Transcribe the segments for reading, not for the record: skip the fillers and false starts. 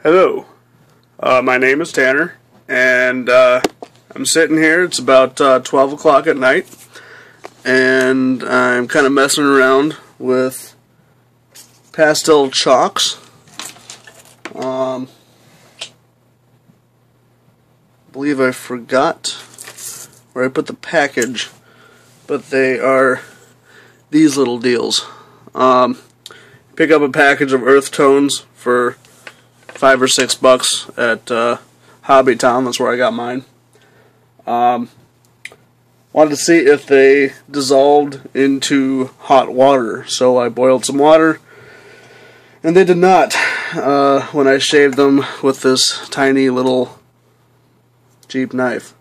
Hello, my name is Tanner, and I'm sitting here. It's about 12 o'clock at night, and I'm kind of messing around with pastel chalks. I believe I forgot where I put the package, but they are these little deals. Pick up a package of earth tones for $5 or $6 at Hobby Town. That's where I got mine. Wanted to see if they dissolved into hot water, so I boiled some water, and they did not when I shaved them with this tiny little cheap knife.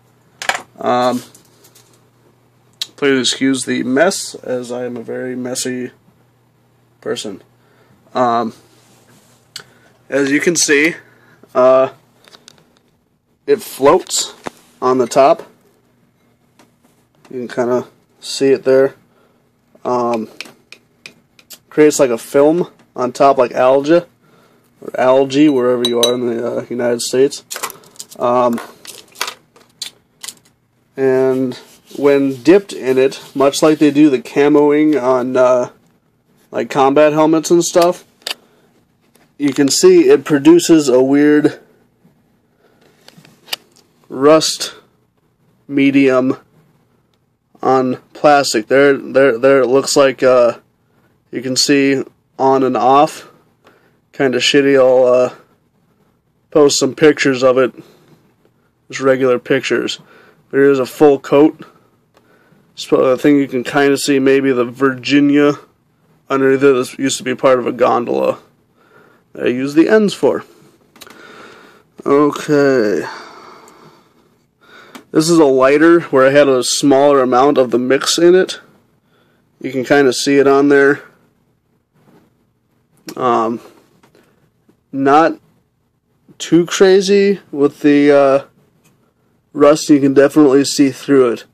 Please excuse the mess, as I am a very messy person. As you can see, it floats on the top. You can kind of see it there. Creates like a film on top, like algae, or algae, wherever you are in the United States. And when dipped in it, much like they do the camoing on like combat helmets and stuff, you can see it produces a weird rust medium on plastic. There it looks like you can see on and off. Kind of shitty. I'll post some pictures of it. Just regular pictures. But here's a full coat. So I think you can kind of see maybe the Virginia underneath it. This used to be part of a gondola I use the ends for. Okay. This is a lighter where I had a smaller amount of the mix in it. You can kind of see it on there. Not too crazy with the rust. You can definitely see through it.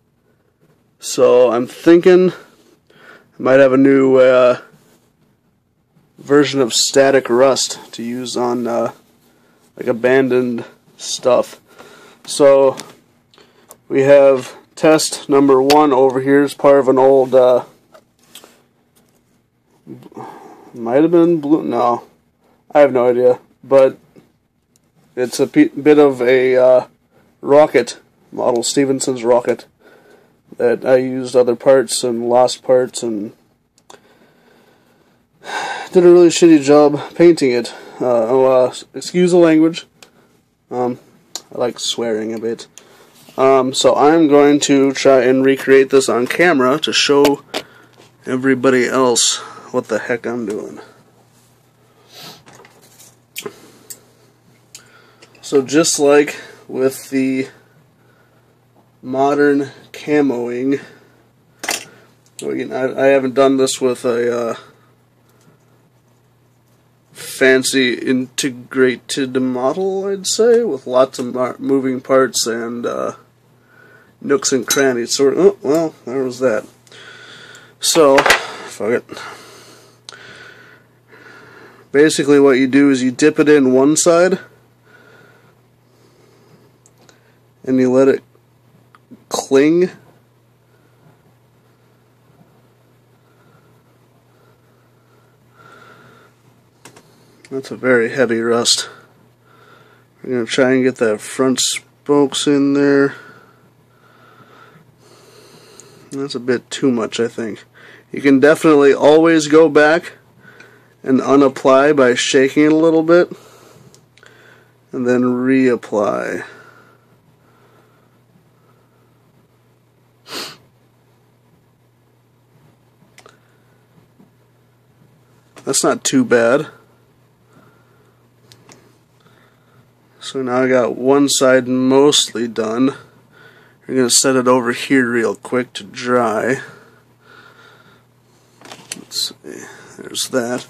So I'm thinking I might have a new version of static rust to use on like abandoned stuff. So we have test number 1 over here is part of an old might have been blue, no, I have no idea, but it's a bit of a rocket model, Stevenson's rocket, that I used other parts and lost parts and did a really shitty job painting it. Excuse the language. I like swearing a bit. So I'm going to try and recreate this on camera to show everybody else what the heck I'm doing. So just like with the modern camoing, I haven't done this with a fancy integrated model, I'd say, with lots of moving parts and nooks and crannies. So, oh, well, there was that. So, fuck it. Basically what you do is you dip it in one side and you let it cling. That's a very heavy rust. We're going to try and get that front spokes in there. That's a bit too much, I think. You can definitely always go back and unapply by shaking it a little bit and then reapply. That's not too bad. So now I got one side mostly done. We're going to set it over here real quick to dry. Let's see, there's that.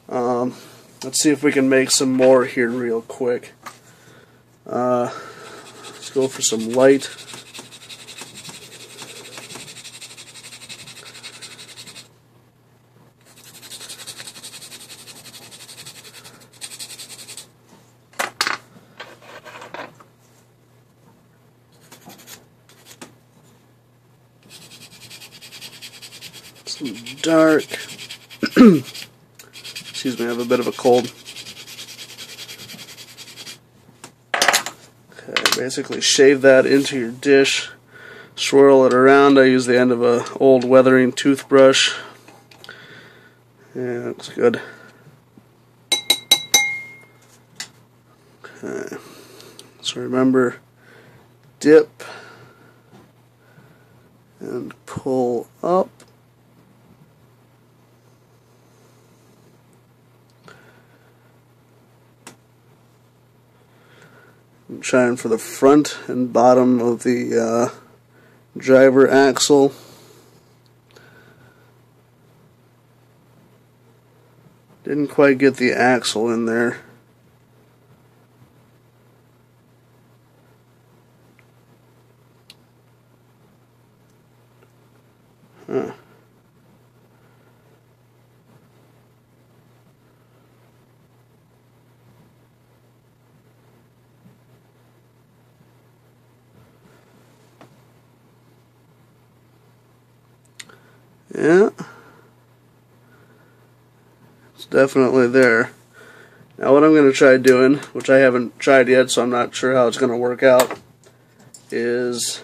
Let's see if we can make some more here real quick. Let's go for some light. dark. Excuse me, I have a bit of a cold. Okay, basically shave that into your dish. Swirl it around. I use the end of an old weathering toothbrush. Yeah, looks good. Okay. So remember, dip and pull up. I'm trying for the front and bottom of the driver axle. Didn't quite get the axle in there. Huh. Yeah, it's definitely there. Now what I'm going to try doing, which I haven't tried yet, so I'm not sure how it's going to work out, is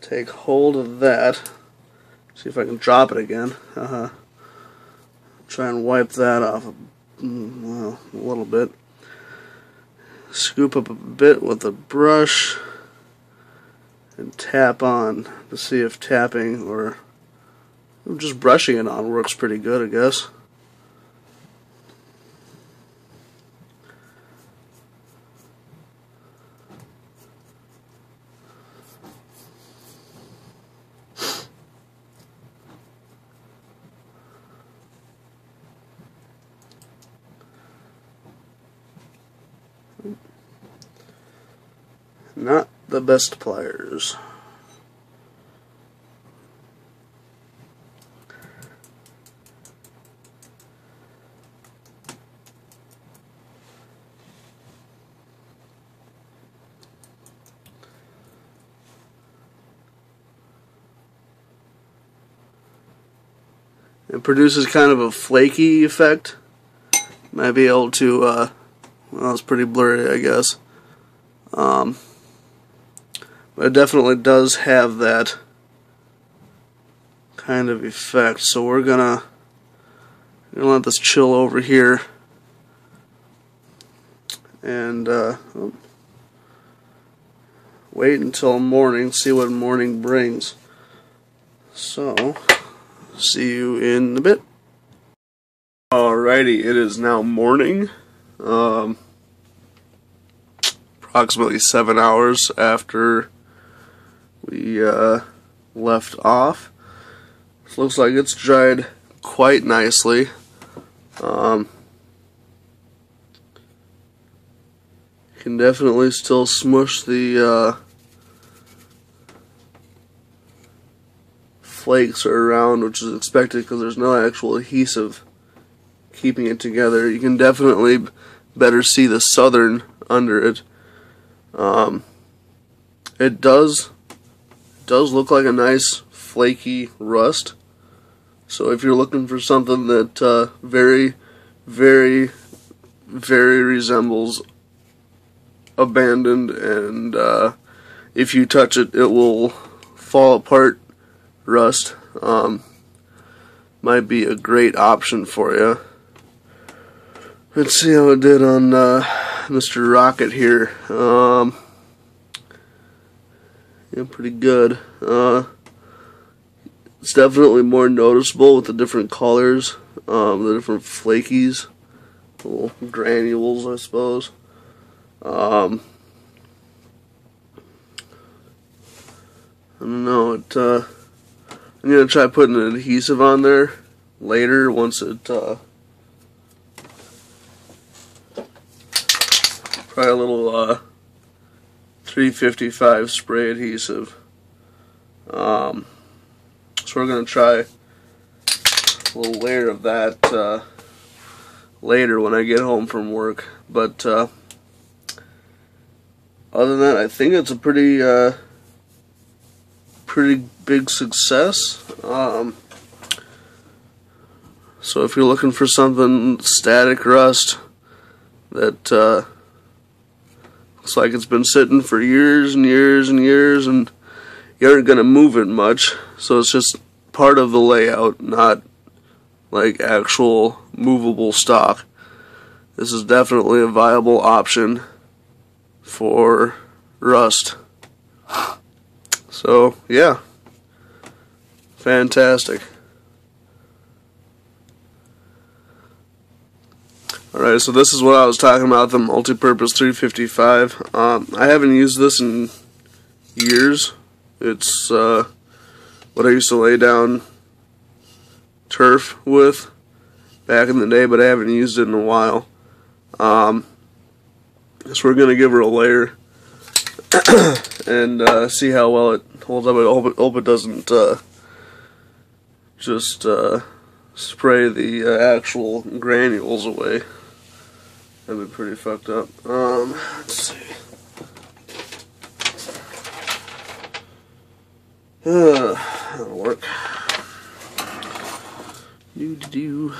take hold of that. See if I can drop it again. Try and wipe that off well, a little bit. Scoop up a bit with a brush and tap on to see if tapping or just brushing it on works pretty good, I guess. Not the best pliers. It produces kind of a flaky effect. Might be able to, well, it's pretty blurry, I guess. But it definitely does have that kind of effect. So we're gonna let this chill over here, and wait until morning. See what morning brings. So, see you in a bit. Alrighty, it is now morning. Approximately 7 hours after we left off. This looks like it's dried quite nicely. You can definitely still smush the flakes around, which is expected because there's no actual adhesive keeping it together. You can definitely better see the southern under it. It does look like a nice flaky rust. So if you're looking for something that very, very, very resembles abandoned, and if you touch it, it will fall apart rust, might be a great option for you. Let's see how it did on Mr. Rocket here. Yeah, pretty good. It's definitely more noticeable with the different colors, the different flakies, little granules, I suppose. I don't know. I'm gonna try putting an adhesive on there later once it probably a little 355 spray adhesive. So we're gonna try a little layer of that later when I get home from work. But other than that, I think it's a pretty pretty big success. So if you're looking for something static rust that looks like it's been sitting for years and years and years and you aren't going to move it much, so it's just part of the layout, not like actual movable stock, this is definitely a viable option for rust. So yeah, fantastic. Alright, so this is what I was talking about, the multi-purpose 355. I haven't used this in years. It's what I used to lay down turf with back in the day, but I haven't used it in a while. So we're going to give her a layer and see how well it holds up. I hope it doesn't just spray the actual granules away. That'd be pretty fucked up. Let's see. That'll work. Do.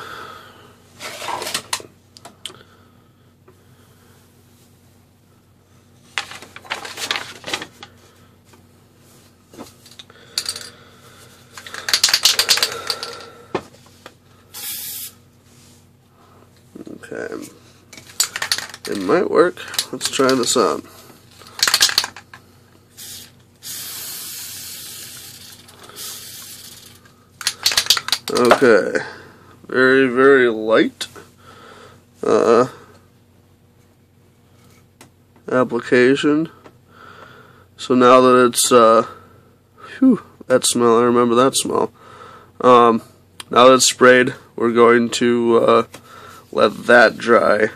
Okay. It might work. Let's try this out. Okay. Very, very light application. So now that it's that smell, I remember that smell. Now that it's sprayed, we're going to let that dry.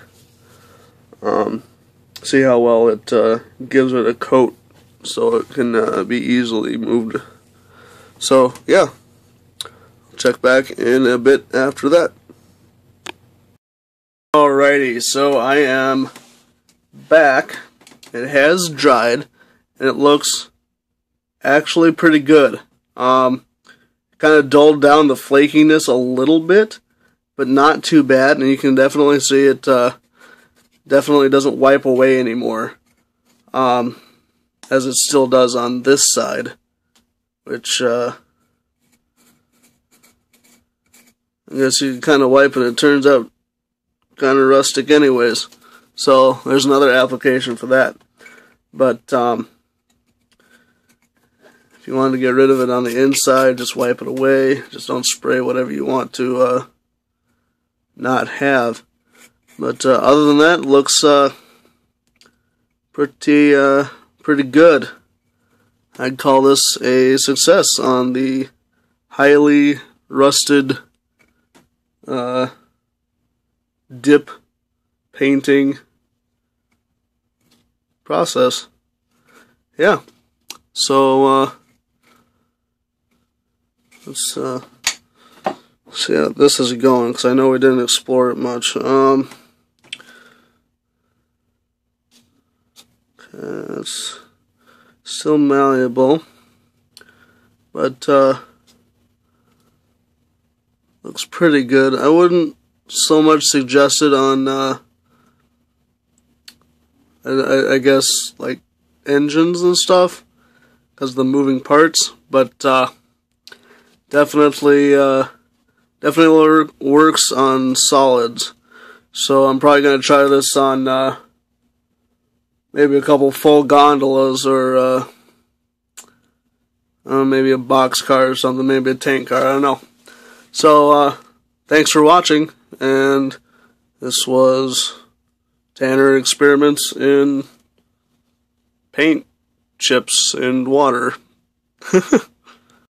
See how well it gives it a coat so it can be easily moved. So yeah, check back in a bit after that. Alrighty, so I am back. It has dried and it looks actually pretty good. Kind of dulled down the flakiness a little bit, but not too bad, and you can definitely see it definitely doesn't wipe away anymore, as it still does on this side, which I guess you can kind of wipe and it turns out kind of rustic anyways. So there's another application for that. But if you wanted to get rid of it on the inside, just wipe it away. Just don't spray whatever you want to not have. But other than that, it looks pretty good. I'd call this a success on the highly rusted dip painting process. Yeah. So let's see how this is going, because I know we didn't explore it much. It's still malleable, but looks pretty good. I wouldn't so much suggest it on I guess like engines and stuff because of the moving parts, but definitely works on solids. So I'm probably going to try this on maybe a couple full gondolas, or maybe a box car or something, maybe a tank car, I don't know. So thanks for watching, and this was Tanner Experiments in Paint Chips and Water.